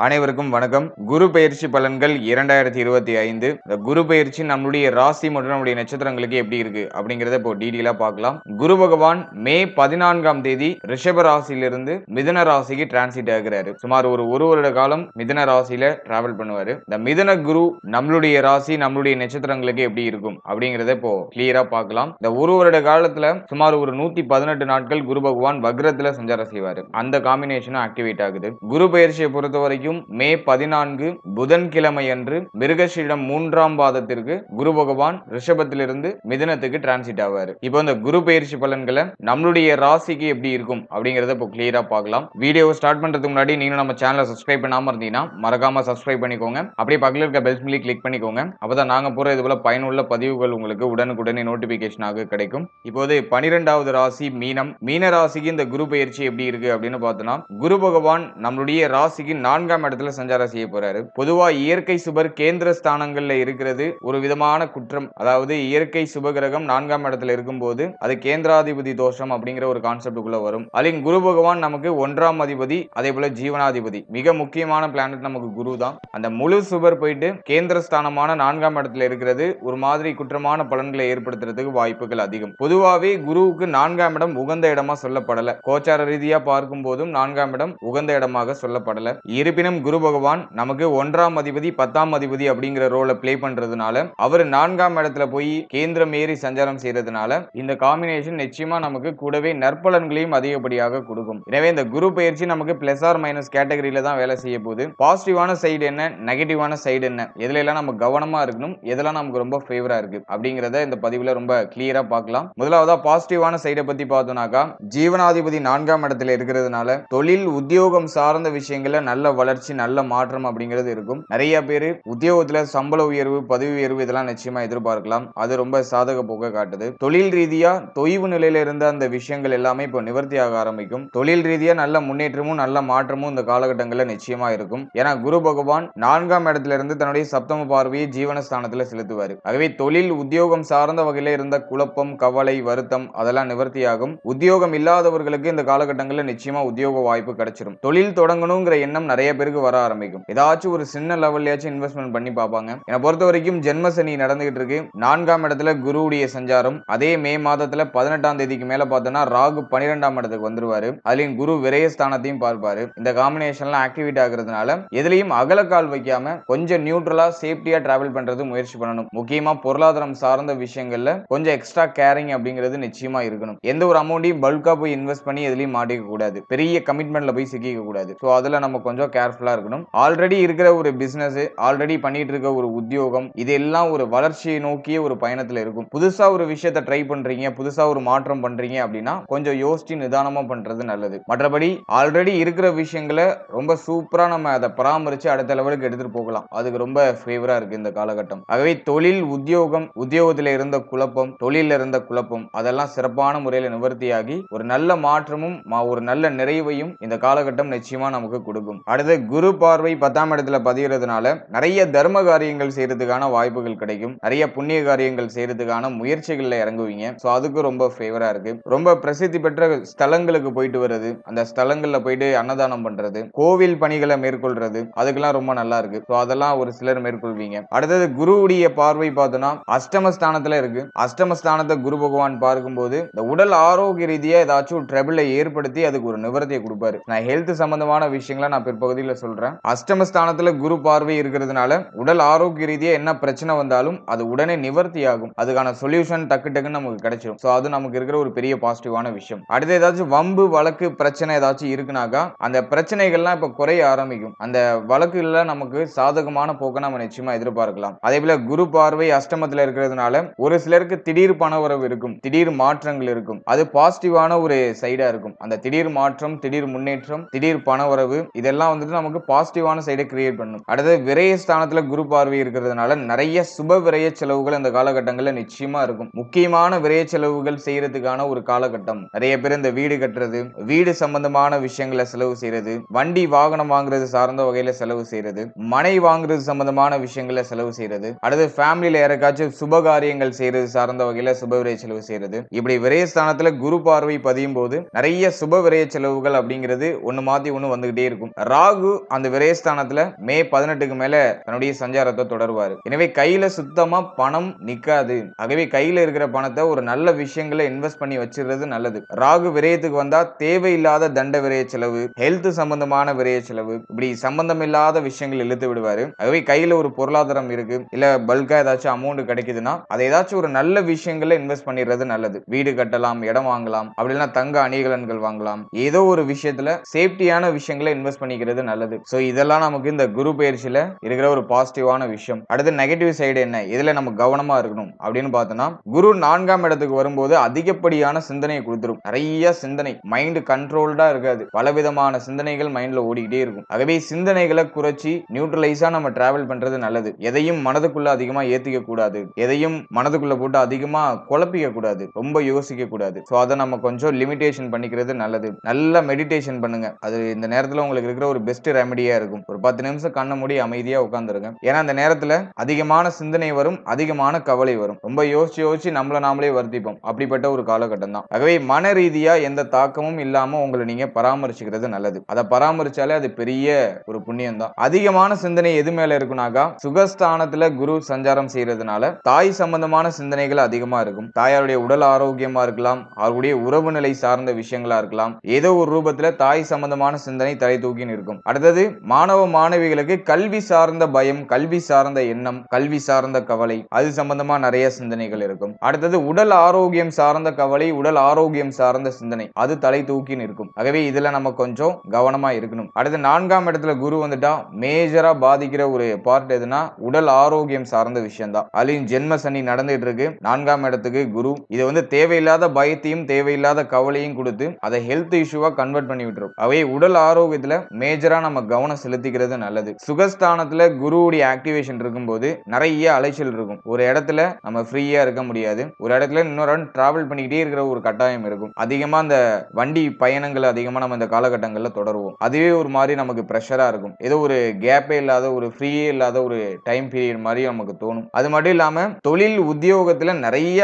அனைவருக்கும் வணக்கம். குரு பெயர்ச்சி பலன்கள் 2025. இந்த குரு பெயர்ச்சி நம்மளுடைய ராசி மற்றும் நம்முடைய நட்சத்திரங்களுக்கு எப்படி இருக்கு அப்படிங்கறத இப்போ டீடைலா பார்க்கலாம். குரு பகவான் மே 14ஆம் தேதி ரிஷப ராசியிலிருந்து மிதுன ராசிக்கு டிரான்சிட் ஆகிறாரு. சுமார் ஒரு வருட காலம் மிதுன ராசியில டிராவல் பண்ணுவாரு. இந்த மிதுன குரு நம்மளுடைய ராசி நம்மளுடைய நட்சத்திரங்களுக்கு எப்படி இருக்கும் அப்படிங்கறத இப்போ கிளியரா பார்க்கலாம். இந்த ஒரு வருட காலத்துல சுமார் ஒரு 118 நாட்கள் குரு பகவான் வக்ரத்துல சஞ்சாரம் செய்வாரு. அந்த காம்பினேஷனும் ஆக்டிவேட் ஆகுது. குரு பெயர்ச்சியை பொறுத்த வரைக்கும் மே 14 புதன்கிழமை அன்று மிருகஷீடம் 3ஆம் பாதத்திற்கு குரு பகவான் ரிஷபத்திலிருந்து மிதுனத்துக்கு டிரான்சிட் ஆவாரு. இப்போ இந்த குரு பெயர்ச்சி பலன்களை நம்மளுடைய ராசிக்கு எப்படி இருக்கும் அப்படிங்கறத இப்போ கிளியரா பார்க்கலாம். வீடியோ ஸ்டார்ட் பண்றதுக்கு முன்னாடி நீங்க நம்ம சேனலை சப்ஸ்கிரைப் பண்ணாம இருந்தீங்கன்னா மறக்காம சப்ஸ்கிரைப் பண்ணிக்கோங்க. அப்படியே பக்கத்துல இருக்க பெல் சிம்பலை கிளிக் பண்ணிக்கோங்க. அப்பதான் நாங்க போற இது போல பயனுள்ள பதிவுகள் உங்களுக்கு உடனுக்குடனே நோட்டிபிகேஷனாக கிடைக்கும். இப்போது 12வது ராசி மீனம். மீன ராசிக்கு இந்த குரு பெயர்ச்சி எப்படி இருக்கு அப்படின்னு பார்த்தோம்னா, குரு பகவான் நம்மளுடைய ராசிக்கு 4ஆம் இடத்துல சஞ்சாரம் செய்ய போறாரு. பொதுவா இயற்கை சுபர் கேந்திர ஸ்தானங்கள்ல இருக்கிறது ஒரு விதமான குற்றம். அதாவது இயற்கை சுப கிரகம் 4ஆம் இடத்துல இருக்கும்போது அது கேந்திராதிபதி தோஷம் அப்படிங்கிற ஒரு கான்செப்டுக்குள்ள வரும். அதில் குரு பகவான் நமக்கு 1ஆம் அதிபதி, அதே போல ஜீவனாதிபதி. மிக முக்கியமான பிளானட் நமக்கு குரு தான். அந்த முழு சுபர் போயிட்டு கேந்திர ஸ்தானமான 4ஆம் இடத்துல இருக்கிறது ஒரு மாதிரி குற்றமான பலன்களை ஏற்படுத்துறதுக்கு வாய்ப்புகள் அதிகம். பொதுவாவே குருவுக்கு 4ஆம் இடம் உகந்த இடமா சொல்லப்படல. கோச்சார ரீதியா பார்க்கும் போதும் 4ஆம் இடம் உகந்த இடமாக சொல்லப்படல. இருப்பினும் குரு பகவான் நமக்கு 1ஆம் அதிபதி 10ஆம் அதிபதி அப்படிங்கிற ரோலை பிளே பண்றதுனால அவர் 4ஆம் இடத்துல போய் கேந்திரம் ஏறி சஞ்சாரம் செய்யறதுனால இந்த காம்பினேஷன் நிச்சயமா நமக்கு கூடவே நற்பலன்களையும் அதிகப்படியாக கொடுக்கும். எனவே இந்த குரு பயிற்சி நமக்கு பிளஸ் ஆர் மைனஸ் கேட்டகரியில தான் வேலை செய்ய போகுது. பாசிட்டிவான சைடு என்ன, நெகட்டிவான சைடு என்ன, எதுல எல்லாம் நம்ம கவனமா இருக்கணும், எதெல்லாம் நமக்கு ரொம்ப ஃபேவரா இருக்கு அப்படிங்கறத இந்த பதிவுல ரொம்ப கிளியரா பார்க்கலாம். முதலாவதா பாசிட்டிவான சைடை பத்தி பார்த்தோம்னாக்கா, ஜீவனாதிபதி 4ஆம் இடத்துல இருக்கிறதுனால தொழில் உத்தியோகம் சார்ந்த விஷயங்கள்ல நல்ல வளர்ச்சி நல்ல மாற்றம் அப்படிங்கிறது இருக்கும். நிறைய பேர் உத்தியோகத்துல சம்பள உயர்வு பதவி உயர்வு இதெல்லாம் நிச்சயமா எதிர்பார்க்கலாம். அது ரொம்ப சாதக போக்க காட்டுது. தொழில் ரீதியா தொய்வு நிலையில இருந்த அந்த விஷயங்கள் எல்லாமே இப்போ நிவர்த்தியாக ஆரம்பிக்கும். தொழில் ரீதியா நல்ல முன்னேற்றமும் நல்ல மாற்றமும் இந்த காலகட்டங்களில் நிச்சயமா இருக்கும். ஏன்னா குரு பகவான் 4ஆம் இடத்துல இருந்து தன்னுடைய சப்தம பார்வையை ஜீவனஸ்தானத்துல செலுத்துவார். ஆகவே தொழில் உத்தியோகம் சார்ந்த வகையில இருந்த குழப்பம் கவலை வருத்தம் அதெல்லாம் நிவர்த்தியாகும். உத்தியோகம் இல்லாதவர்களுக்கு இந்த காலகட்டங்களில் நிச்சயமா உத்தியோக வாய்ப்பு கிடைச்சிடும். தொழில் தொடங்கணுங்கிற எண்ணம் நிறைய பேருக்கு வர ஆரம்பிக்கும். ஏதாச்சும் ஒரு சின்ன லெவல்லையாச்சும் இன்வெஸ்ட்மெண்ட் பண்ணி பார்ப்பாங்க. என்னை பொறுத்த வரைக்கும் ஜென்ம சனி நடந்துகிட்டு இருக்கு. 4ஆம் இடத்துல குருவுடைய சஞ்சாரம். அதே மே மாதத்துல 18ஆம் தேதிக்கு மேல பார்த்தோம்னா ராகு 12ஆம் இடத்துக்கு வந்துருவாரு. அதுலயும் குரு விரயஸ்தானத்தையும் பார்ப்பாரு. இந்த காம்பினேஷன்லாம் ஆக்டிவேட் ஆகுறதுனால எதுலயும் அகலக்கால் வைக்காம கொஞ்சம் நியூட்ரலா சேஃப்டியா டிராவல் பண்றது முயற்சி பண்ணணும். முக்கியமா பொருளாதாரம் சார்ந்த விஷயங்கள்ல கொஞ்சம் எக்ஸ்ட்ரா கேரிங் அப்படிங்கிறது நிச்சயமா இருக்கணும். எந்த ஒரு அமௌண்ட்டையும் பல்கா போய் இன்வெஸ்ட் பண்ணி எதுலயும் மாட்டிக்க கூடாது. பெரிய கமிட்மெண்ட்ல போய் சிக்கிக்க கூடாது. சோ அதுல நம்ம கொஞ்சம் கேர்ஃபுல்லா இருக்கணும். ஆல்ரெடி இருக்கிற ஒரு பிசினஸ், ஆல்ரெடி பண்ணிட்டு இருக்க ஒரு உத்தியோகம், இதெல்லாம் ஒரு வளர்ச்சியை நோக்கிய ஒரு பயணத்துல இருக்கும். புதுசா ஒரு விஷயத்தை ட்ரை பண்றீங்க, புதுசா ஒரு மாற்றம் பண்றீங்க அப்படின்னா கொஞ்சம் யோசிச்சு நிதானமா பண்றது நல்லது. மற்றபடி ஆல்ரெடி இருக்கிற விஷயங்களை ரொம்ப சூப்பரா நம்ம அதை பராமரிச்சு அடுத்த லெவலுக்கு எடுத்துட்டு போகலாம். அதுக்கு ரொம்ப ஃபேவரா இருக்கு இந்த காலகட்டம். ஆகவே தொழில் உத்தியோகம், உத்தியோகத்துல இருந்த குழப்பம், தொழில இருந்த குழப்பம் அதெல்லாம் சிறப்பான முறையில நிவர்த்தியாகி ஒரு நல்ல மாற்றமும் ஒரு நல்ல நிறைவையும் இந்த காலகட்டம் நிச்சயமா நமக்கு கொடுக்கும். அடுத்து குரு பார்வை 10ஆம் இடத்துல பதிகிறதுனால நிறைய தர்ம காரியங்கள் செய்யறதுக்கான வாய்ப்புகள் கிடைக்கும். நிறைய புண்ணிய காரியங்கள் செய்யறதுக்கான முயற்சிகள்ல இறங்குவீங்க. சோ அதுக்கு ரொம்ப ஃபேவரா இருக்கு. ரொம்ப பிரசித்தி பெற்ற ஸ்தலங்களுக்கு போயிட்டு வருது, அந்த ஸ்தலங்கள்ல போயிட்டு அன்னதானம் பண்றது, கோவில் பணிகளை மேற்கொள்றது அதுக்கெல்லாம் ரொம்ப நல்லா இருக்கு. சோ அதெல்லாம் ஒரு சிலர் மேற்கொள்வீங்க. அடுத்தது குருவுடைய பார்வை பார்த்தோம்னா அஷ்டமஸ்தானத்துல இருக்கு. அஷ்டமஸ்தானத்தை குரு பகவான் பார்க்கும்போது இந்த உடல் ஆரோக்கிய ரீதியா ஏதாச்சும் ட்ரபிளை ஏற்படுத்தி அதுக்கு ஒரு நிவர்த்தியை கொடுப்பாரு. நான் ஹெல்த் சம்பந்தமான விஷயங்களை நான் பிற்பகுதியில் சொல்றேன். அஷ்டமஸ்தானத்துல குரு பார்வை இருக்கிறதுனால உடல் ஆரோக்கிய ரீதியா என்ன பிரச்சனை வந்தாலும் அது உடனே நிவர்த்தி ஆகும். அதுக்கான சொல்யூஷன் டக்கு டக்குன்னு நமக்கு கிடைச்சிடும். சோ அது நமக்கு இருக்கிற ஒரு பெரிய பாசிட்டிவான விஷயம். அடுத்து ஏதாச்சும் வம்பு வழக்கு பிரச்சனை ஏதாச்சும் இருக்குனாக்கா அந்த பிரச்சனைகள்லாம் இப்ப குறைய ஆரம்பிக்கும். அந்த வழக்குல நமக்கு சாதகமான போக்க நம்ம நிச்சயமா எதிர்பார்க்கலாம். அதே போல குரு பார்வை அஷ்டமத்துல இருக்கிறதுனால ஒரு சிலருக்கு திடீர் பண வரவு இருக்கும், திடீர் மாற்றங்கள் இருக்கும். அது பாசிட்டிவான ஒரு சைடா இருக்கும். அந்த திடீர் மாற்றம், திடீர் முன்னேற்றம், திடீர் பண வரவு இதெல்லாம் வந்துட்டு நமக்கு பாசிட்டிவான சைடை கிரியேட் பண்ணும். அடுத்து விரயஸ்தானத்துல குரு பார்வை இருக்கிறதுனால நிறைய சுப விரய செலவுகள் இந்த காலகட்டங்களில் நிச்சயமா இருக்கும். முக்கியமான விரய செலவுகள் செய்யறதுக்கான ஒரு காலகட்டம். நிறைய பேர் இந்த வீடு கட்டுறது, வீடு சம்பந்தமான விஷயங்களை செலவு செய்யறது, வண்டி வாகனம் வாங்குறது சார்ந்த வகையில செலவு செய்யறது, மனை வாங்குறது சம்பந்தமான விஷயங்களை செலவு செய்யறது, அடுத்து ஃபேமிலியில யாருக்காச்சும் சுப காரியங்கள் செய்யறது சார்ந்த வகையில சுப விரய செலவு செய்யறது. இப்படி விரயஸ்தானத்துல குரு பார்வை பதியும் போது நிறைய சுப விரய செலவுகள் அப்படிங்கிறது ஒண்ணு மாத்தி ஒண்ணு வந்துகிட்டே இருக்கும். ராகு ராகு அந்த விரயஸ்தானத்துல மே 18க்கு மேல தன்னுடைய சஞ்சாரத்தை தொடருவாரு. எனவே கையில சுத்தமா பணம் நிக்காது. ஆகவே கையில இருக்கிற பணத்தை ஒரு நல்ல விஷயங்களை இன்வெஸ்ட் பண்ணி வச்சிருக்கிறது நல்லது. ராகு விரயத்துக்கு வந்தா தேவையில்லாத தண்ட விரய செலவு, ஹெல்த் சம்பந்தமான விரய செலவு, இப்படி சம்பந்தம் இல்லாத விஷயங்கள் இழுத்து விடுவாரு. ஆகவே கையில ஒரு பொருளாதாரம் இருக்கு, இல்ல பல்கா ஏதாச்சும் அமௌண்ட் கிடைக்குதுன்னா அதை ஏதாச்சும் ஒரு நல்ல விஷயங்களை இன்வெஸ்ட் பண்ணிடுறது நல்லது. வீடு கட்டலாம், இடம் வாங்கலாம், அப்படின்னா தங்க அணிகலன்கள் வாங்கலாம். ஏதோ ஒரு விஷயத்துல சேஃப்டியான விஷயங்களை இன்வெஸ்ட் பண்ணிக்கிறது நல்லது. சோ இதெல்லாம் நமக்கு இந்த குரு பயிற்சியில இருக்கிற ஒரு பாசிட்டிவான விஷயம். அடுத்து நெகட்டிவ் சைடு என்ன, இதுல நம்ம கவனமா இருக்கணும் அப்படின்னு பார்த்தோம்னா, குரு 4ஆம் இடத்துக்கு வரும்போது அதிகப்படியான சிந்தனையை கொடுத்துரும். நிறைய சிந்தனை, மைண்ட் கண்ட்ரோல்டா இருக்காது, பலவிதமான சிந்தனைகள் மைண்ட்ல ஓடிக்கிட்டே இருக்கும். ஆகவே சிந்தனைகளை குறைச்சி நியூட்ரலைஸா நம்ம டிராவல் பண்றது நல்லது. எதையும் மனதுக்குள்ள அதிகமா ஏத்திக்க கூடாது, எதையும் மனதுக்குள்ள போட்டு அதிகமா குழப்பிக்க கூடாது, ரொம்ப யோசிக்க கூடாது. சோ அதை நம்ம கொஞ்சம் லிமிடேஷன் பண்ணிக்கிறது நல்லது. நல்லா மெடிடேஷன் பண்ணுங்க, அது இந்த நேரத்துல உங்களுக்கு இருக்கிற ஒரு பெஸ்ட் ரெமடியா இருக்கும். ஒரு 10 நிமிஷம் கண்ண மூடி அமைதியா உட்கார்ந்துருங்க. ஏன்னா அந்த நேரத்துல அதிகமான சிந்தனை வரும், அதிகமான கவலை வரும், ரொம்ப யோசிச்சு யோசிச்சு நம்மள நாமளே வருத்திப்போம். அப்படிப்பட்ட ஒரு காலகட்டம் தான். ஆகவே மன ரீதியா எந்த தாக்கமும் இல்லாம உங்களை நீங்க பராமரிச்சுக்கிறது நல்லது. அதை பராமரிச்சாலே அது பெரிய ஒரு புண்ணியம் தான். அதிகமான சிந்தனை எது மேல இருக்குனாக்கா, சுகஸ்தானத்துல குரு சஞ்சாரம் செய்யறதுனால தாய் சம்பந்தமான சிந்தனைகள் அதிகமா இருக்கும். தாயாருடைய உடல் ஆரோக்கியமா இருக்கலாம், அவருடைய உறவு நிலை சார்ந்த விஷயங்களா இருக்கலாம், ஏதோ ஒரு ரூபத்துல தாய் சம்பந்தமான சிந்தனை தலை தூக்கின்னு இருக்கும். அடுத்தது மாணவ மாணவிகளுக்கு கல்வி சார்ந்த பயம், கல்வி சார்ந்த எண்ணம், கல்வி சார்ந்த கவலை, அது சம்பந்தமா நிறைய சிந்தனைகள் இருக்கும். அடுத்தது உடல் ஆரோக்கியம் சார்ந்த கவலை, உடல் ஆரோக்கியம் சார்ந்த சிந்தனை, அது தலை தூக்கின்னு இருக்கும். ஆகவே இதுல நம்ம கொஞ்சம் கவனமா இருக்கணும். அடுத்து 4ஆம் இடத்துல குரு வந்துட்டா மேஜரா பாதிக்கிற ஒரு பார்ட் எதுனா உடல் ஆரோக்கியம் சார்ந்த விஷயம் தான். அதுலயும் ஜென்ம சனி நடந்துட்டு இருக்கு. 4ஆம் இடத்துக்கு குரு இது வந்து தேவையில்லாத பயத்தையும் தேவையில்லாத கவலையும் கொடுத்து அதை ஹெல்த் இஷ்யூவா கன்வெர்ட் பண்ணி விட்டுரும். அவை உடல் ஆரோக்கியத்துல மேஜரா நம்ம கவனம் செலுத்திக்கிறது நல்லது. சுகஸ்தானத்துல குருவுடைய ஆக்டிவேஷன் இருக்கும்போது நிறைய அலைச்சல் இருக்கும். ஒரு இடத்துல நம்ம ஃப்ரீயா இருக்க முடியாது, ஒரு இடத்துல இன்னொரு டிராவல் பண்ணிக்கிட்டே இருக்கிற ஒரு கட்டாயம் இருக்கும். அதிகமா அந்த வண்டி பயணங்கள் அதிகமா நம்ம இந்த காலகட்டங்கள்ல தொடருவோம். அதுவே ஒரு மாதிரி நமக்கு பிரஷரா இருக்கும். ஏதோ ஒரு கேப்பே இல்லாத, ஒரு ஃப்ரீயே இல்லாத ஒரு டைம் பீரியட் மாதிரி நமக்கு தோணும். அது மட்டும் இல்லாம தொழில் உத்தியோகத்துல நிறைய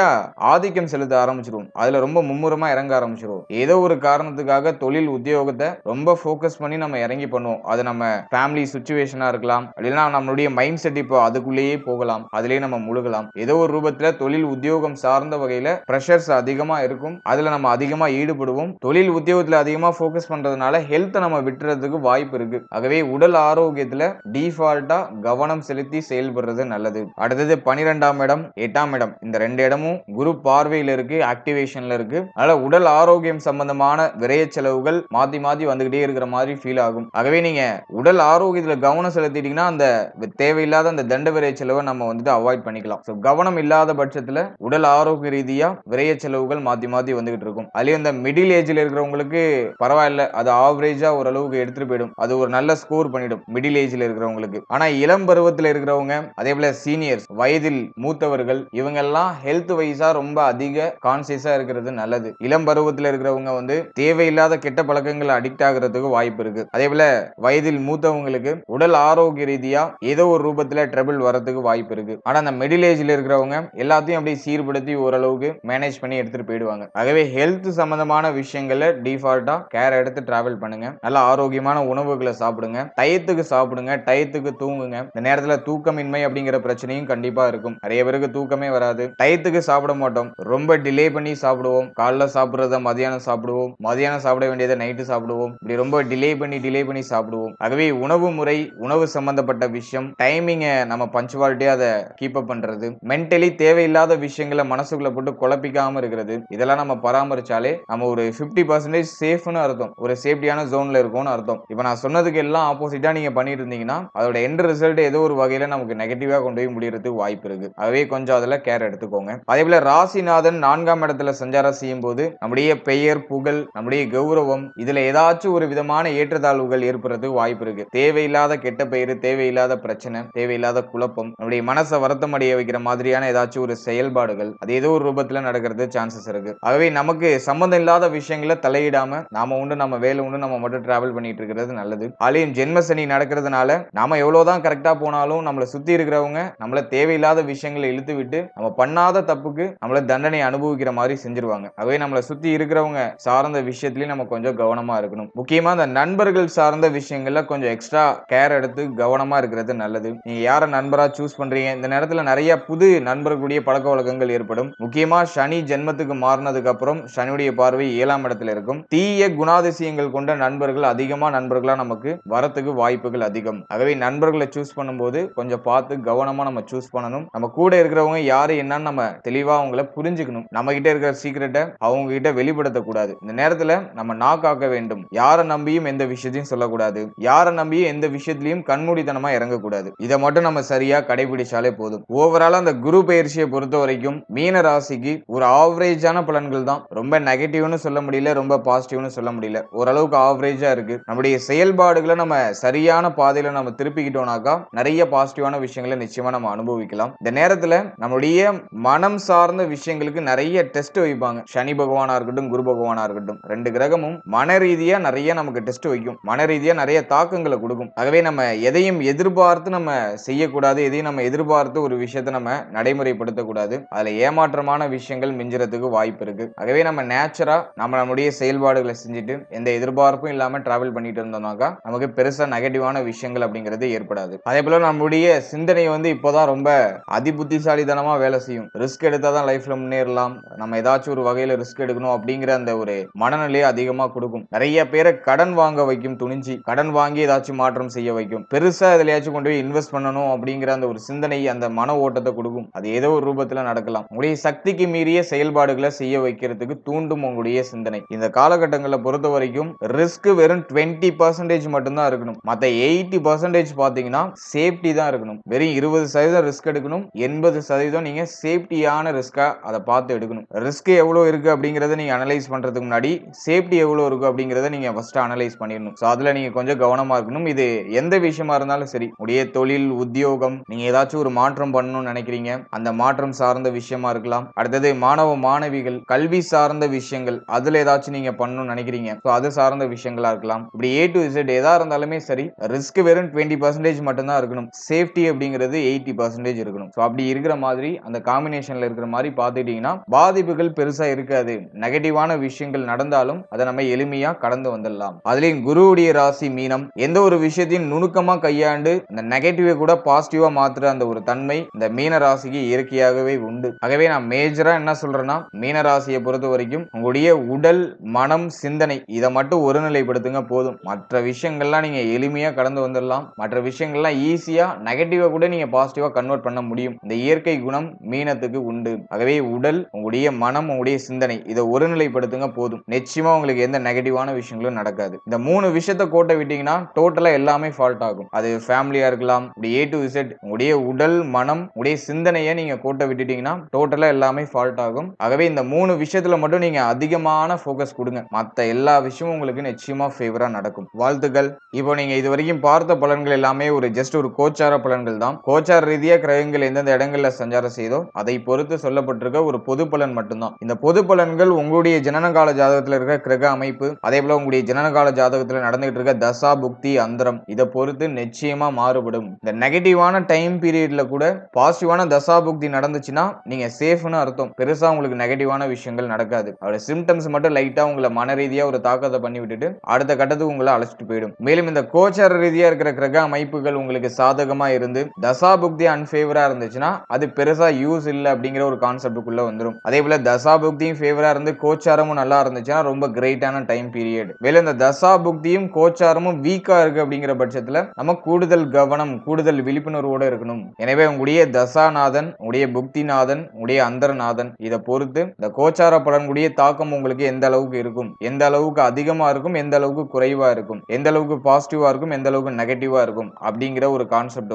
ஆதிக்கம் செலுத்த ஆரம்பிச்சிருவோம். அதுல ரொம்ப மும்முரமா இறங்க ஆரம்பிச்சிருவோம். ஏதோ ஒரு காரணத்துக்காக தொழில் உத்தியோகத்தை ரொம்ப ஃபோக்கஸ் பண்ணி நம்ம இறங்கி பண்ணுவோம். அது நம்ம ஃபேமிலி சிச்சுவேஷனா இருக்கலாம், அப்படின்னா நம்மளுடைய மைண்ட் செட் இப்போ அதுக்குள்ளேயே போகலாம், அதுலயே நம்ம முழுகலாம். ஏதோ ஒரு ரூபத்துல தொழில் உத்தியோகம் சார்ந்த வகையில பிரஷர்ஸ் அதிகமா இருக்கும். அதுல நம்ம அதிகமா ஈடுபடுவோம். தொழில் உத்தியோகத்துல அதிகமா ஃபோக்கஸ் பண்றதுனால ஹெல்த் நம்ம விட்டுறதுக்கு வாய்ப்பு இருக்கு. ஆகவே உடல் ஆரோக்கியத்துல டிஃபால்ட்டா கவனம் செலுத்தி செயல்படுறது நல்லது. அடுத்தது 12ஆம் இடம், 8ஆம் இடம், இந்த 2 இடமும் குரு பார்வையில இருக்கு, ஆக்டிவேஷன்ல இருக்கு. அதனால உடல் ஆரோக்கியம் சம்பந்தமான விரய செலவுகள் மாத்தி மாத்தி வந்துகிட்டே இருக்கிற மாதிரி ஃபீல் ஆகும். ஆகவே நீங்க உடல் ஆரோக்கியத்துல கவனம் செலுத்திட்டீங்கன்னா அந்த தேவையில்லாத அந்த தண்ட விரய செலவை நம்ம வந்துட்டு அவாய்ட் பண்ணிக்கலாம். சோ கவனம் இல்லாத பட்சத்துல உடல் ஆரோக்கிய ரீதியா விரய செலவுகள் மாத்தி மாத்தி வந்துகிட்டு இருக்கும். அதுலயும் இந்த மிடில் ஏஜ்ல இருக்கிறவங்களுக்கு பரவாயில்ல, அது ஆவரேஜா ஓரளவுக்கு எடுத்துட்டு போயிடும், அது ஒரு நல்ல ஸ்கோர் பண்ணிடும் மிடில் ஏஜ்ல இருக்கிறவங்களுக்கு. ஆனா இளம் பருவத்துல இருக்கிறவங்க, அதே போல சீனியர்ஸ், வயதில் மூத்தவர்கள், இவங்க எல்லாம் ஹெல்த் வைஸா ரொம்ப அதிக கான்சியஸா இருக்கிறது நல்லது. இளம் பருவத்துல இருக்கிறவங்க வந்து தேவையில்லாத கெட்ட பழக்கங்கள் அடிக்ட் ஆகிறதுக்கு வாய்ப்பு இருக்கு. அதே போல வயதில் மூத்தவங்களுக்கு உடல் ஆரோக்கிய ரீதியா ஏதோ ஒரு ரூபத்துல ட்ரபிள் வரதுக்கு வாய்ப்பு இருக்கு. ஆனா அந்த மிடில் ஏஜ்ல இருக்கிறவங்க எல்லாத்தையும் அப்படியே சீர்படுத்தி ஓரளவுக்கு மேனேஜ் பண்ணி எடுத்துட்டு போயிடுவாங்க. ஆகவே ஹெல்த் சம்பந்தமான விஷயங்கள்ல டிஃபால்ட்டா கேர் எடுத்து டிராவல் பண்ணுங்க. நல்ல ஆரோக்கியமான உணவுகளை சாப்பிடுங்க, டயத்துக்கு சாப்பிடுங்க, டயத்துக்கு தூங்குங்க. இந்த நேரத்துல தூக்கமின்மை அப்படிங்கிற பிரச்சனையும் கண்டிப்பா இருக்கும். நிறைய பேருக்கு தூக்கமே வராது, டயத்துக்கு சாப்பிட மாட்டோம், ரொம்ப டிலே பண்ணி சாப்பிடுவோம். காலைல சாப்பிடுறத மதியானம் சாப்பிடுவோம், மதியானம் சாப்பிட வேண்டியதை நைட்டு சாப்பிடுவோம், இப்படி ரொம்ப டிலே பண்ணி சாப்பிடுவோம். ஆகவே உணவு முறை, உணவு சம்பந்தப்பட்ட விஷயம், டைமிங்கை நம்ம பஞ்சுவாலிட்டியா அதை கீப் அப் பண்றது, மென்டலி தேவையில்லாத விஷயங்களை மனசுக்குள்ள போட்டு குழப்பிக்காம இருக்கிறது, இதெல்லாம் நம்ம பராமரிச்சாலே நம்ம ஒரு 50% சேஃப்னு அர்த்தம், ஒரு சேஃப்டியான ஜோன்ல இருக்கும்னு அர்த்தம். இப்ப நான் சொன்னதுக்கு எல்லாம் ஆப்போசிட்டா நீங்க பண்ணிட்டு இருந்தீங்கன்னா அதோட எண்ட் ரிசல்ட் ஏதோ ஒரு வகையில நமக்கு நெகட்டிவா கொண்டு போய் முடியறதுக்கு வாய்ப்பு இருக்கு. ஆகவே கொஞ்சம் அதுல கேர் எடுத்துக்கோங்க. அதே போல ராசிநாதன் 4ஆம் இடத்துல சஞ்சாரம் செய்யும் போது நம்முடைய பெயர், புகழ், நம்முடைய கௌரவம், இதுல ஏதாச்சும் ஒரு விதமான ஏற்றத்தாழ்வுகள் ஏற்படுறதுக்கு வாய்ப்பு இருக்கு. தேவையில்லாத கெட்ட பெயர், தேவையில்லாத பிரச்சனை, தேவையில்லாத குழப்பம், நம்முடைய மனசை வருத்தம் அடைய வைக்கிற மாதிரியான ஏதாச்சும் ஒரு செயல்பாடுகள் அது ஏதோ ஒரு ரூபத்துல நடக்கிறது சான்சஸ் இருக்கு. ஆகவே நமக்கு சம்பந்தம் இல்லாத விஷயங்களை தலையிடாம நாம உண்டு நம்ம வேலை உண்டு நம்ம மட்டும் டிராவல் பண்ணிட்டு இருக்கிறது நல்லது. அதுலயும் ஜென்ம சனி நடக்கிறதுனால நாம எவ்வளவுதான் கரெக்டா போனாலும் நம்மளை சுத்தி இருக்கிறவங்க நம்மள தேவையில்லாத விஷயங்களை இழுத்து விட்டு நம்ம பண்ணாத தப்புக்கு நம்மள தண்டனை அனுபவிக்கிற மாதிரி செஞ்சிருவாங்க. ஆகவே நம்மளை சுத்தி இருக்கிறவங்க சார்ந்த விஷயத்திலயும் நம்ம கொஞ்சம் கவனமா இருக்கணும். முக்கியமா இந்த நண்பர்கள் சார்ந்த விஷயங்கள்ல கொஞ்சம் எக்ஸ்ட்ரா கேர் எடுத்து கவனமா இருக்கிறது நல்லது. நீங்க யார நண்பரா சூஸ் பண்றீங்க, இந்த நேரத்துல நிறைய புது நண்பர்களுடைய பழக்கவழக்கங்கள் ஏற்படும். முக்கியமா சனி ஜென்மத்துக்கு மாறினதுக்கு அப்புறம் சனியுடைய பார்வை 7ஆம் இடத்துல இருக்கும். தீய குணாதிசயங்கள் கொண்ட நண்பர்கள் அதிகமா நண்பர்களா நமக்கு வரத்துக்கு வாய்ப்புகள் அதிகம். ஆகவே நண்பர்களை சூஸ் பண்ணும்போது கொஞ்சம் பார்த்து கவனமா நம்ம சூஸ் பண்ணணும். நம்ம கூட இருக்கிறவங்க யாரு என்னன்னு நம்ம தெளிவா அவங்கள புரிஞ்சுக்கணும். நம்ம கிட்ட இருக்கிற சீக்கிரட்டை அவங்க கிட்ட வெளிப்படுத்தக்கூடாது. இந்த நேரத்துல நம்ம நாக்காக்க வேண்டும். யாரை நம்பியும் எந்த விஷயத்தையும் சொல்லக்கூடாது. யாரை நம்பியும் எந்த விஷயத்திலையும் கண்மூடித்தனமா இறங்கக்கூடாது. இதை மட்டும் நம்ம சரியா கடைபிடிச்சாலே போதும். ஓவரால் அந்த குரு பயிற்சியை பொறுத்த வரைக்கும் மீன ராசிக்கு ஒரு ஆவரேஜான பலன்கள் தான். ரொம்ப நெகட்டிவ்னு சொல்ல முடியல, ரொம்ப பாசிட்டிவ்னு சொல்ல முடியல. ஓரளவுக்கு ஆவரேஜா இருக்கு. நம்முடைய செயல்பாடுகளை நம்ம சரியான பாதையில நம்ம திருப்பிக்கிட்டோம்னாக்கா நிறைய பாசிட்டிவான விஷயங்களை நிச்சயமா நம்ம அனுபவிக்கலாம். இந்த நேரத்துல நம்முடைய மனம் சார்ந்த விஷயங்களுக்கு நிறைய டெஸ்ட் வைப்பாங்க. சனி பகவானா இருக்கட்டும், குரு பகவானா இருக்கட்டும், 2 கிரகமும் மன ரீதியா நிறைய நமக்கு டெஸ்ட் வைக்கும். மன ரீதியா நிறைய தாக்கங்களை கொடுக்கும். ஆகவே நம்ம எதையும் எதிர்பார்த்து நம்ம செய்யக்கூடாது. எதையும் நம்ம எதிர்பார்த்து ஒரு விஷயத்தை நம்ம நடைமுறைப்படுத்தக்கூடாது. அதுல ஏமாற்றமான விஷயங்கள் மிஞ்சுறதுக்கு வாய்ப்பு இருக்கு. ஆகவே நம்ம நேச்சரா நம்மளுடைய செயல்பாடுகளை செஞ்சுட்டு எந்த எதிர்பார்ப்பும் இல்லாம டிராவல் பண்ணிட்டு இருந்தோம்னாக்கா நமக்கு பெருசா நெகட்டிவான விஷயங்கள் அப்படிங்கிறது ஏற்படாது. அதே போல நம்மளுடைய சிந்தனை இப்போதான் ரொம்ப அதிபுத்திசாலித்தனமா வேலை செய்யும். ரிஸ்க் எடுத்தாதான் லைஃப்ல முன்னேறலாம், நம்ம ஏதாச்சும் ஒரு வகையில ரிஸ்க் எடுக்கணும் அப்படிங்கிற அந்த ஒரு மனநிலையை அதிகமா கொடுக்கும். நிறைய பேரை கடன் வாங்க வைக்கும். துணிஞ்சி கடன் வாங்கி ஏதாச்சும் மாற்றம் செய்ய வைக்கும். பெருசா எதுலயாச்சும் கொண்டு போய் இன்வெஸ்ட் பண்ணணும் அப்படிங்கிற அந்த ஒரு சிந்தனை, அந்த மன ஓட்டத்தை கொடுக்கும். அது ஏதோ ஒரு ரூபத்துல நடக்கலாம். உங்களுடைய சக்திக்கு மீறிய செயல்பாடுகளை செய்ய வைக்கிறதுக்கு தூண்டும் உங்களுடைய சிந்தனை. இந்த காலகட்டங்களை பொறுத்த வரைக்கும் ரிஸ்க் வெறும் 20% மட்டும்தான் இருக்கணும். மத்த 80% பாத்தீங்கன்னா சேஃப்டி தான் இருக்கணும். வெறும் 20% ரிஸ்க் எடுக்கணும், 80% நீங்க சேஃப்டியான ரிஸ்கா அதை பார்த்து எடுக்கணும். ரிஸ்க் எவ்வளவு இருக்கு அப்படிங்கறத நீங்க அனலைஸ் பண்றதுக்கு முன்னாடி சேஃப்டி எவ்வளவு இருக்கு அப்படிங்கறத நீங்க ஃபர்ஸ்ட் அனலைஸ் பண்ணிடணும். சோ அதுல நீங்க கொஞ்சம் கவனமா இருக்கணும். இது எந்த விஷயமா இருந்தாலும் சரி, உடைய தொழில், உத்தியோகம், நீங்க ஏதாச்சும் ஒரு மாற்றம் பண்ணணும்னு நினைக்கிறீங்க, அந்த மாற்றம் சார்ந்த விஷயமா இருக்கலாம். அடுத்தது மாணவ மாணவிகள் கல்வி சார்ந்த விஷயங்கள், அதுல ஏதாச்சும் நீங்க பண்ணணும்னு நினைக்கிறீங்க, சோ அது சார்ந்த விஷயங்களா இருக்கலாம். இப்படி A to Z எதா இருந்தாலுமே சரி, ரிஸ்க் வெறும் 20% மட்டும்தான் இருக்கணும். சேஃப்டி அப்படிங்கிறது 80% இருக்கணும். சோ அப்படி இருக்கிற மாதிரி அந்த காம்பினேஷன்ல இருக்கிற மாதிரி பாத்துட்டீங்கன்னா பாதிப்புகள் பெருசா இருக்காது. நெகட்டிவான விஷயங்கள் நடந்தாலும் அதை நம்ம எளிமையா கடந்து வந்துடலாம். அதுலயும் குருவுடைய ராசி மீனம். எந்த ஒரு விஷயத்தையும் நுணுக்கமா கையாண்டு இந்த நெகட்டிவ் கூட பாசிட்டிவா மாத்துற அந்த ஒரு தன்மை இந்த மீன ராசிக்கு இயற்கையாகவே உண்டு. ஆகவே நான் மேஜரா என்ன சொல்றேன்னா, மீன ராசியை பொறுத்த வரைக்கும் உங்களுடைய உடல், மனம், சிந்தனை இதை மட்டும் ஒருநிலைப்படுத்துங்க போதும். மற்ற விஷயங்கள்லாம் நீங்க எளிமையா கடந்து வந்துடலாம். மற்ற விஷயங்கள்லாம் ஈஸியா நெகட்டிவா கூட நீங்க பாசிட்டிவா கன்வெர்ட் பண்ண முடியும். இந்த இயற்கை குணம் மீனத்துக்கு உண்டு. ஆகவே உடல், உங்களுடைய மனம், உங்களுடைய சிந்தனை இதை ஒருநிலைப்படுத்துங்க போதும். நிச்சயமா உங்களுக்கு எந்த நெகட்டிவான விஷயங்களும் நடக்காது. இந்த 3 விஷயத்தை கோட்டை விட்டீங்கன்னா டோட்டலா எல்லாமே ஃபால்ட் ஆகும். அது ஃபேமிலியா இருக்கலாம், இப்படி A to Z உங்களுடைய உடல், மனம், உங்களுடைய சிந்தனையை நீங்க கோட்டை விட்டுட்டீங்கன்னா டோட்டலா எல்லாமே ஃபால்ட் ஆகும். ஆகவே இந்த 3 விஷயத்துல மட்டும் நீங்க அதிகமான ஃபோக்கஸ் கொடுங்க. மத்த எல்லா விஷயமும் உங்களுக்கு நிச்சயமா ஃபேவரா நடக்கும். வாழ்த்துக்கள். இப்போ நீங்க இது வரைக்கும் பார்த்த பலன்கள் எல்லாமே ஜஸ்ட் ஒரு கோச்சார பலன்கள் தான். கோச்சார ரீதியா கிரகங்கள் எந்தெந்த இடங்கள்ல சஞ்சாரம் செய்தோ அதை பொறுத்து சொல்லப்பட்டிருக்க ஒரு பொது பலன் மட்டும்தான். இந்த பொது பலன்கள் உங்களுடைய ஜனனகால ஜாதகத்துல இருக்கிற கிரக அமைப்பு, அதே போல உங்களுடைய ஜனனகால ஜாதகத்துல நடந்துகிட்டு இருக்க தசா, புக்தி, அந்தரம் இதை பொறுத்து நிச்சயமா மாறுபடும். இந்த நெகட்டிவான டைம் பீரியட்ல கூட பாசிட்டிவான தசா புக்தி நடந்துச்சுன்னா நீங்க சேஃப்னு அர்த்தம். பெருசா உங்களுக்கு நெகட்டிவான விஷயங்கள் நடக்காது. அதோட சிம்டம்ஸ் மட்டும் லைட்டா உங்களை மன ரீதியா ஒரு தாக்கத்தை பண்ணி விட்டுட்டு அடுத்த கட்டத்துக்கு உங்களை அழைச்சிட்டு போயிடும். மேலும் இந்த கோச்சார ரீதியா இருக்கிற கிரக அமைப்புகள் உங்களுக்கு சாதகமா இருந்து தசா புக்தி அன்ஃபேவரா இருந்துச்சுன்னா அது பெருசா யூஸ் இல்ல அப்படிங்கிற ஒரு கான்செப்டுக்குள்ள வந்துடும். அதே போல தசா புக்தியும் ஃபேவரா இருந்து கோச்சாரமும் நல்லா இருந்துச்சுன்னா ரொம்ப கிரேட்டான டைம் பீரியட். மேலும் இந்த தசா புக்தியும் கோச்சாரமும் வீக்கா இருக்கு அப்படிங்கிற பட்சத்துல நம்ம கூடுதல் கவனம், கூடுதல் விழிப்புணர்வோட இருக்கணும். எனவே உங்களுடைய தசாநாதன், உங்களுடைய புக்திநாதன், உங்களுடைய அந்தரநாதன் இதை பொறுத்து இந்த கோச்சார பலன்களுடைய தாக்கம் உங்களுக்கு எந்த அளவுக்கு இருக்கும், எந்த அளவுக்கு அதிகமா இருக்கும், எந்த அளவுக்கு குறைவா இருக்கும், எந்த அளவுக்கு பாசிட்டிவா இருக்கும், எந்த அளவுக்கு நெகட்டிவா இருக்கும் அப்படிங்கிற ஒரு கான்செப்ட்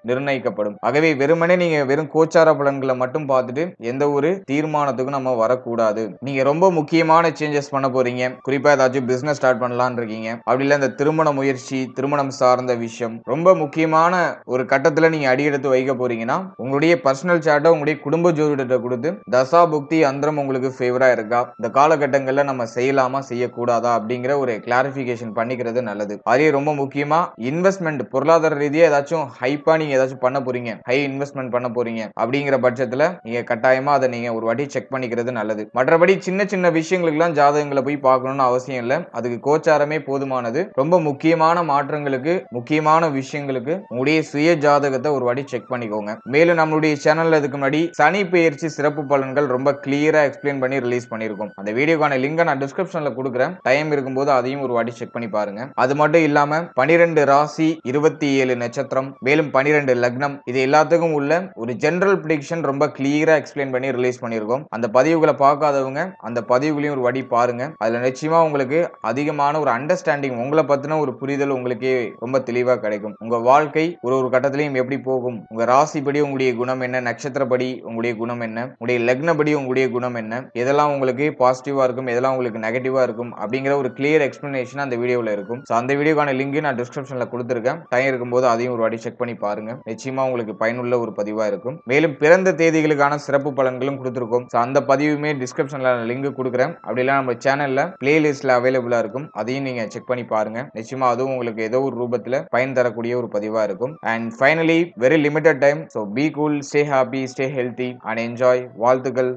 நிர்ணயிக்கப்படும். ஆகவே வெறுமனே நீங்க வெறும் கோச்சார பலன்களை மட்டும் பார்த்துட்டு எந்த ஒரு தீர்மானத்துக்கும் நம்ம வரக்கூடாது. நீங்க ரொம்ப முக்கியமான சேஞ்சஸ் பண்ண போறீங்க, குறிப்பா ஏதாச்சும் பிசினஸ் ஸ்டார்ட் பண்ணலாம்னு இருக்கீங்க, அப்படி இல்ல இந்த திருமண முயற்சி, திருமணம் சார்ந்த விஷயம் ரொம்ப முக்கியமான ஒரு கட்டத்துல நீங்க அடியெடுத்து வைக்க போறீங்கன்னா உங்களுடைய பர்சனல் சார்ட்டை உங்களுடைய குடும்ப ஜோதிடத்தை கொடுத்து தசா புக்தி அந்தரம் உங்களுக்கு ஃபேவரா இருக்கா, இந்த காலகட்டங்கள்ல நம்ம செய்யலாமா செய்யக்கூடாதா அப்படிங்கிற ஒரு கிளாரிபிகேஷன் பண்ணிக்கிறது நல்லது. அதே ரொம்ப முக்கியமா இன்வெஸ்ட்மெண்ட், பொருளாதார ரீதியா ஏதாச்சும் ஹைப்பா நீங்க ஏதாச்சும் பண்ண போறீங்க, ஹை இன்வெஸ்ட்மெண்ட் பண்ண போறீங்க அப்படிங்கிற பட்சத்துல நீங்க கட்டாயமா அதை நீங்க ஒரு வாட்டி செக் பண்ணிக்கிறது நல்லது. மற்றபடி சின்ன சின்ன விஷயங்களுக்கெல்லாம் ஜாதகங்களை போய் பார்க்கணும்னு அவசியம் இல்லை. அதுக்கு கோச்சாரமே போதுமானது. ரொம்ப ரொம்ப முக்கியமான மாற்றங்களுக்கு, முக்கியமான விஷயங்களுக்கு உங்களுடைய சுய ஜாதகத்தை ஒரு வாட்டி செக் பண்ணிக்கோங்க. மேலும் நம்மளுடைய சேனல்ல இதுக்கு முன்னாடி சனி பெயர்ச்சி சிறப்பு பலன்கள் ரொம்ப கிளியரா எக்ஸ்பிளைன் பண்ணி ரிலீஸ் பண்ணிருக்கோம். அந்த வீடியோக்கான லிங்கை நான் டிஸ்கிரிப்ஷன்ல கொடுக்குறேன். டைம் இருக்கும்போது அதையும் ஒரு வாட்டி செக் பண்ணி பாருங்க. அது மட்டும் இல்லாம 12 ராசி, 27 நட்சத்திரம், மேலும் 12 லக்னம், இது எல்லாத்துக்கும் உள்ள ஒரு ஜெனரல் ப்ரெடிக்ஷன் ரொம்ப கிளியரா எக்ஸ்பிளைன் பண்ணி ரிலீஸ் பண்ணிருக்கோம். அந்த பதிவுகளை பார்க்காதவங்க அந்த பதிவுகளையும் ஒரு வாட்டி பாருங்க. அதுல நிச்சயமா உங்களுக்கு அதிகமான ஒரு அண்டர்ஸ்டாண்டிங், உங்களை பத்தின ஒரு புரிதல் உங்களுக்கு ரொம்ப தெளிவா கிடைக்கும். உங்க வாழ்க்கை ஒரு ஒரு கட்டத்திலையும் எப்படி போகும், உங்க ராசிப்படி உங்களுடைய குணம் என்ன, நட்சத்திரப்படி உங்களுடைய குணம் என்ன, உங்களுடைய லக்னப்படி உங்களுடைய குணம் என்ன, எதெல்லாம் உங்களுக்கு பாசிட்டிவா இருக்கும், எதெல்லாம் உங்களுக்கு நெகட்டிவா இருக்கும் அப்படிங்கிற ஒரு கிளியர் எக்ஸ்பிளனேஷன் அந்த வீடியோல இருக்கும். அந்த வீடியோக்கான லிங்க் நான் டிஸ்கிரிப்ஷன்ல கொடுத்திருக்கேன். டைம் இருக்கும்போது அதையும் ஒரு வாட்டி செக் பண்ணி பாருங்க. நிச்சயமா உங்களுக்கு பயனுள்ள ஒரு பதிவா இருக்கும். மேலும் பிறந்த தேதிகளுக்கான சிறப்பு பலன்களும் கொடுத்திருக்கோம். அந்த பதிவுமே டிஸ்கிரிப்ஷன்ல லிங்க் கொடுக்குறேன். அப்படி இல்ல நம்ம சேனல்ல பிளேலிஸ்ட்ல அவைலபிளா இருக்கும். அதையும் நீங்க செக் பண்ணி பாருங்க. நிச்சயமா அதுவும் உங்களுக்கு ஏதோ ஒரு ரூபத்துல பயன் தரக்கூடிய ஒரு பதிவா இருக்கும். And finally very limited time. So be cool, stay happy, stay healthy and enjoy. வாழ்த்துக்கள்.